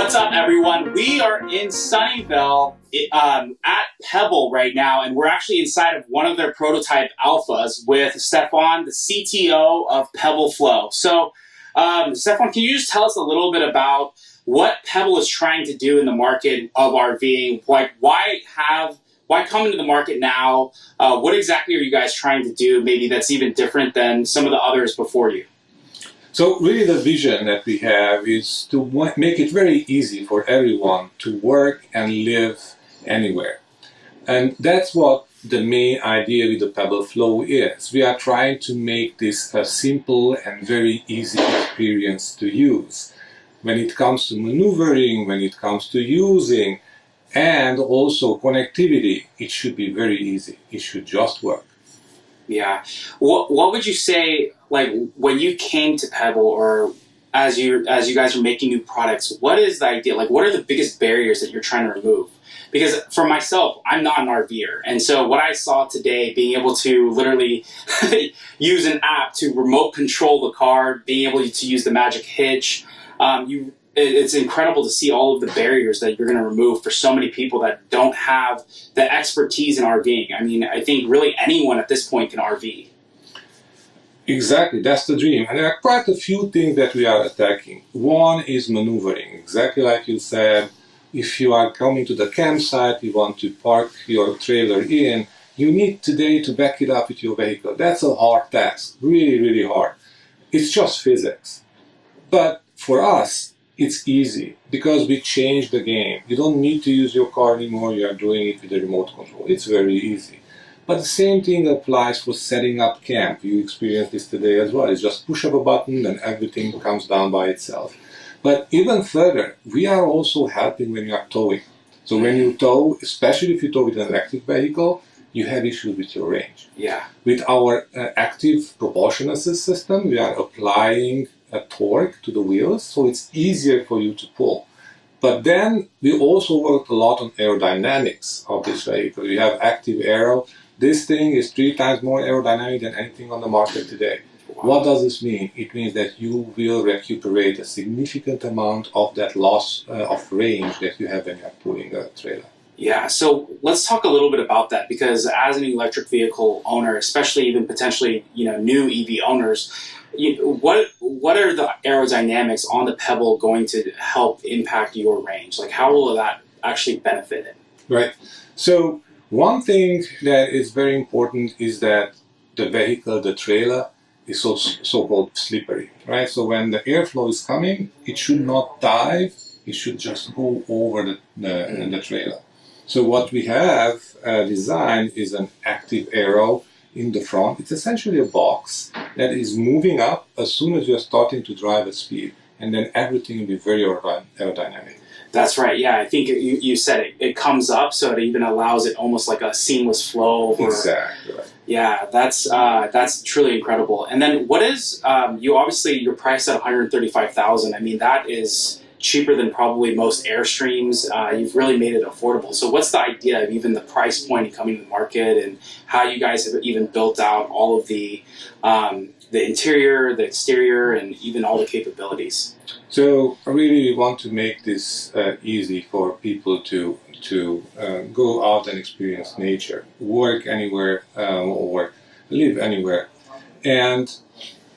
What's up, everyone? We are in Sunnyvale at Pebble right now, and we're actually inside of one of their prototype alphas with Stefan, the CTO of Pebble Flow. So, Stefan, can you just tell us a little bit about what Pebble is trying to do in the market of RVing? Like, why come into the market now? What exactly are you guys trying to do? Maybe that's even different than some of the others before you. So really the vision that we have is to make it very easy for everyone to work and live anywhere. And that's what the main idea with the Pebble Flow is. We are trying to make this a simple and very easy experience to use. When it comes to maneuvering, when it comes to using, and also connectivity, it should be very easy. It should just work. Yeah. What would you say, like, when you came to Pebble, or as you guys are making new products, what is the idea? Like, what are the biggest barriers that you're trying to remove? Because for myself, I'm not an RVer. And so what I saw today, being able to literally use an app to remote control the car, being able to use the magic hitch, it's incredible to see all of the barriers that you're going to remove for so many people that don't have the expertise in RVing. I mean, I think really anyone at this point can RV. Exactly, that's the dream. And there are quite a few things that we are attacking. One is maneuvering. Exactly like you said, if you are coming to the campsite, you want to park your trailer in, you need today to back it up with your vehicle. That's a hard task, really, really hard. It's just physics. But for us, it's easy because we changed the game. You don't need to use your car anymore, you are doing it with the remote control. It's very easy. But the same thing applies for setting up camp. You experienced this today as well. It's just push up a button and everything comes down by itself. But even further, we are also helping when you are towing. So when you tow, especially if you tow with an electric vehicle, you have issues with your range. Yeah. With our active propulsion assist system, we are applying a torque to the wheels, so it's easier for you to pull. But then we also worked a lot on aerodynamics of this vehicle. We have active aero. This thing is 3 times more aerodynamic than anything on the market today. What does this mean? It means that you will recuperate a significant amount of that loss of range that you have when you are pulling a trailer. Yeah, so let's talk a little bit about that, because as an electric vehicle owner, especially even potentially new EV owners, what are the aerodynamics on the Pebble going to help impact your range? Like, how will that actually benefit it? Right. So one thing that is very important is that the vehicle, the trailer, is so-called slippery, right? So when the airflow is coming, it should not dive, it should just go over the trailer. So what we have designed is an active aero in the front. It's essentially a box that is moving up as soon as you're starting to drive at speed, and then everything will be very aerodynamic. That's right. Yeah, I think you said it. It comes up, so it even allows it almost like a seamless flow over. Exactly. Right. Yeah, that's truly incredible. And then what is you're priced at $135,000. I mean, that is cheaper than probably most Airstreams. You've really made it affordable. So what's the idea of even the price point coming to the market, and how you guys have even built out all of the interior, the exterior, and even all the capabilities? So I really want to make this easy for people to go out and experience nature, work anywhere or live anywhere. And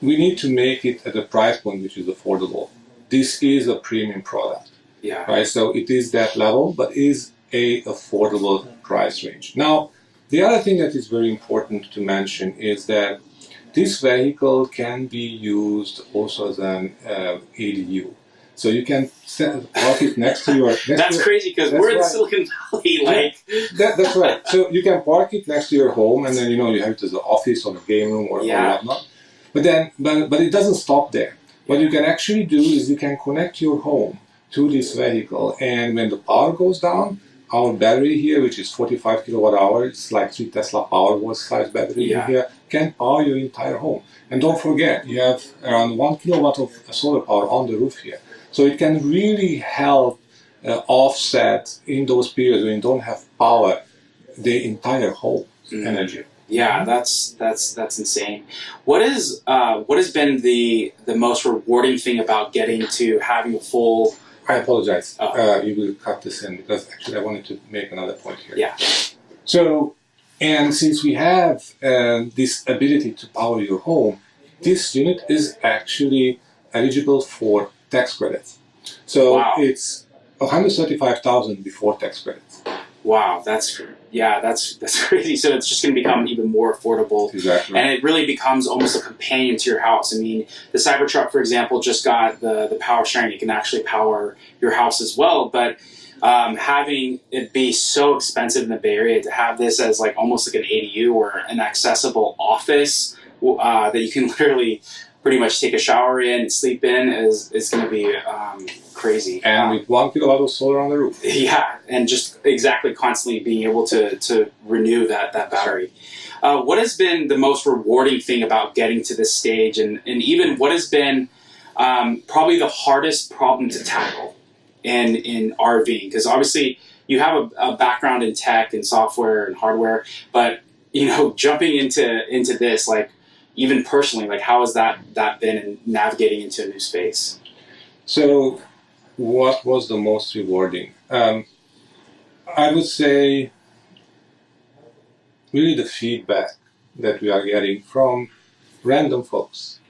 we need to make it at a price point which is affordable. This is a premium product, yeah. Right? So it is that level, but is a affordable price range. Now, the other thing that is very important to mention is that this vehicle can be used also as an ADU. So you can park it next to your... That's crazy, because we're in Silicon Valley. That's right. So you can park it next to your home, and then you have it as an office or a game room or whatnot. But it doesn't stop there. What you can actually do is you can connect your home to this vehicle, and when the power goes down, our battery here, which is 45 kilowatt hour, it's like 3 Tesla Powerwall size battery in here, can power your entire home. And don't forget, you have around 1 kilowatt of solar power on the roof here. So it can really help offset in those periods when you don't have power, the entire home energy. Yeah, that's insane. What has been the most rewarding thing about getting to having a full I apologize. Oh. You will cut this in because actually I wanted to make another point here. Yeah. So, and since we have this ability to power your home, this unit is actually eligible for tax credits. So Wow. it's 135,000 before tax credits. Wow, that's crazy. So it's just going to become even more affordable, Exactly. And it really becomes almost a companion to your house. I mean, the Cybertruck, for example, just got the power sharing. It can actually power your house as well. But having it be so expensive in the Bay Area, to have this as like almost like an ADU or an accessible office that you can literally pretty much take a shower in and sleep in is going to be crazy. And with 1 kilowatt of solar on the roof. Yeah, and just exactly constantly being able to renew that battery. What has been the most rewarding thing about getting to this stage, and even what has been probably the hardest problem to tackle in RVing? Because obviously you have a background in tech and software and hardware, but jumping into this, like even personally, like how has that been in navigating into a new space? So, what was the most rewarding? I would say really the feedback that we are getting from random folks.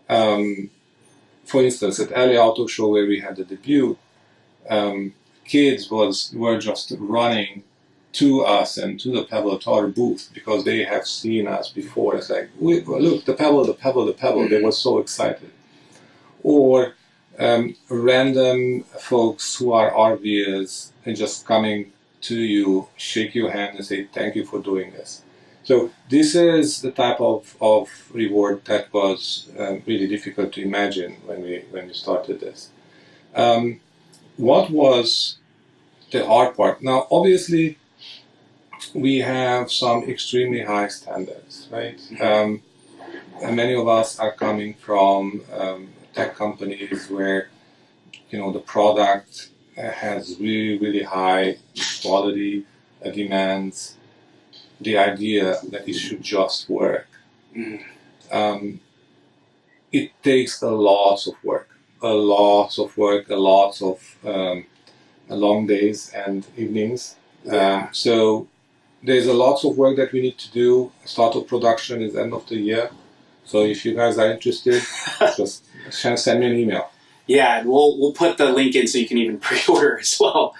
For instance, at LA Auto Show where we had the debut, kids were just running to us and to the Pebble to our booth because they have seen us before. It's like, look, the Pebble, the Pebble, the Pebble. They were so excited. Or random folks who are RVers and just coming to you, shake your hand and say, thank you for doing this. So this is the type of reward that was really difficult to imagine when we started this. What was the hard part? Now, obviously, we have some extremely high standards, right? And many of us are coming from tech companies where the product has really, really high quality demands. The idea that it should just work. It takes a lot of work, a lot of long days and evenings. So there's a lot of work that we need to do. Start of production is end of the year. So if you guys are interested, just send me an email. Yeah, we'll put the link in so you can even pre-order as well.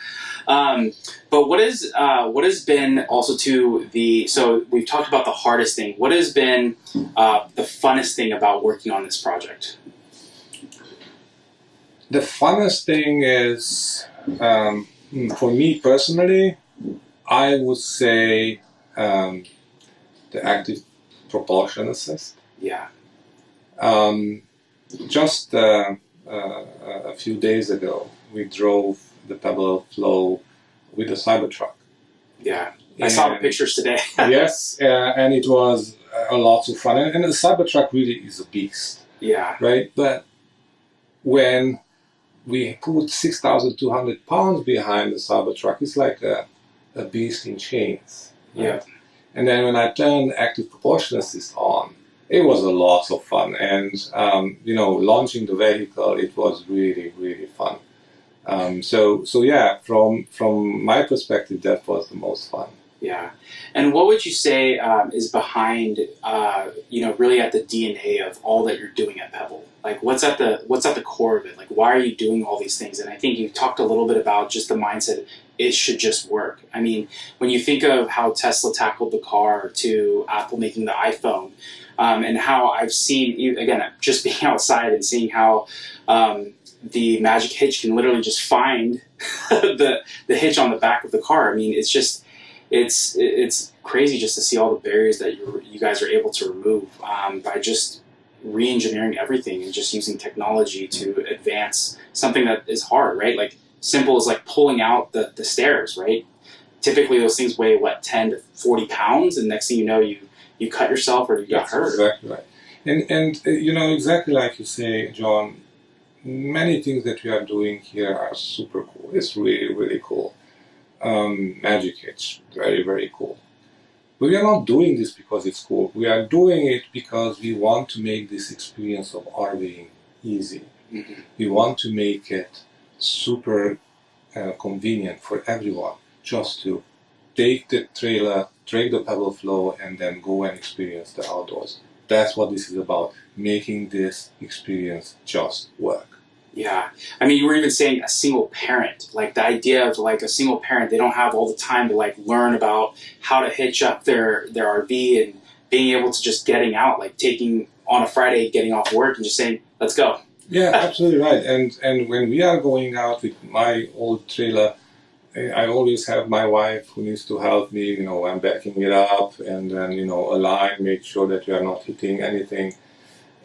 But what has been also so we've talked about the hardest thing. What has been the funnest thing about working on this project? The funnest thing is, for me personally, I would say the active propulsion assist. Yeah. Just a few days ago, we drove the Pebble Flow with the Cybertruck. Yeah, I saw the pictures today. Yes, and it was a lot of fun. And the Cybertruck really is a beast. Yeah. Right? But when we put 6,200 pounds behind the Cybertruck, it's like a beast in chains. Right? Yeah. And then when I turned active propulsion assist on, it was a lot of fun. And, launching the vehicle, it was really, really fun. So yeah, from my perspective, that was the most fun. Yeah. And what would you say is behind, really at the DNA of all that you're doing at Pebble? Like, what's at the core of it? Like, why are you doing all these things? And I think you talked a little bit about just the mindset. It should just work. I mean, when you think of how Tesla tackled the car to Apple making the iPhone, and how I've seen, again, just being outside and seeing how the magic hitch can literally just find the hitch on the back of the car. I mean, it's just, it's crazy just to see all the barriers that you guys are able to remove by just re-engineering everything and just using technology to advance something that is hard, right? Like simple as like pulling out the stairs, right? Typically those things weigh 10 to 40 pounds, and next thing you know, you cut yourself or you got hurt. Exactly right. And exactly like you say, John, many things that we are doing here are super cool. It's really, really cool. Magic hitch, very, very cool. But we are not doing this because it's cool. We are doing it because we want to make this experience of RVing easy. Mm-hmm. We want to make it super convenient for everyone just to take the trailer, take the Pebble Flow, and then go and experience the outdoors. That's what this is about, making this experience just work. Yeah. I mean, you were even saying a single parent, like the idea of like a single parent, they don't have all the time to like learn about how to hitch up their RV and being able to just getting out, like taking on a Friday, getting off work and just saying, let's go. Yeah, absolutely right. And when we are going out with my old trailer, I always have my wife who needs to help me. I'm backing it up and then align, make sure that you are not hitting anything.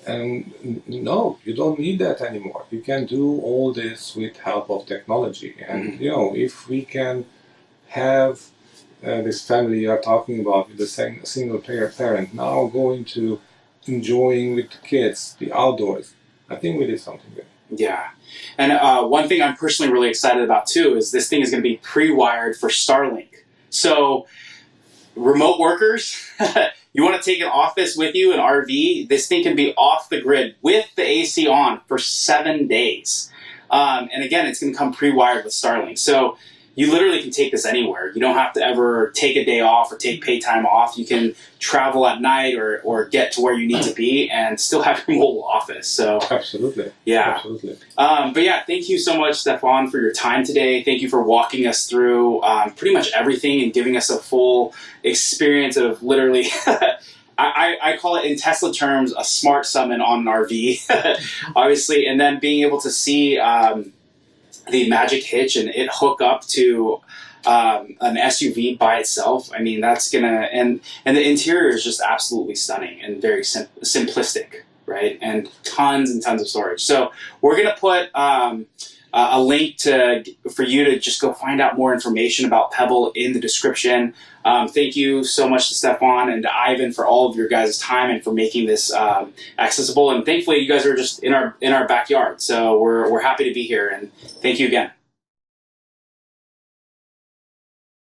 And no, you don't need that anymore. You can do all this with help of technology. And if we can have this family you are talking about with the single parent now going to enjoying with the kids the outdoors, I think we did something good. Yeah. And one thing I'm personally really excited about too is this thing is going to be pre-wired for Starlink. So remote workers, you want to take an office with you, an RV, this thing can be off the grid with the AC on for 7 days. And again, it's going to come pre-wired with Starlink. So you literally can take this anywhere. You don't have to ever take a day off or take paid time off. You can travel at night or get to where you need to be and still have your mobile office. So absolutely. Yeah. Absolutely. But yeah, thank you so much, Stefan, for your time today. Thank you for walking us through pretty much everything and giving us a full experience of literally, I call it in Tesla terms, a smart summon on an RV, obviously, and then being able to see the Magic Hitch and it hook up to an SUV by itself. I mean, that's gonna, and the interior is just absolutely stunning and very simplistic, right? And tons of storage. So we're gonna put a link for you to just go find out more information about Pebble in the description. Thank you so much to Stefan and to Ivan for all of your guys' time and for making this accessible. And thankfully, you guys are just in our backyard, so we're happy to be here. And thank you again.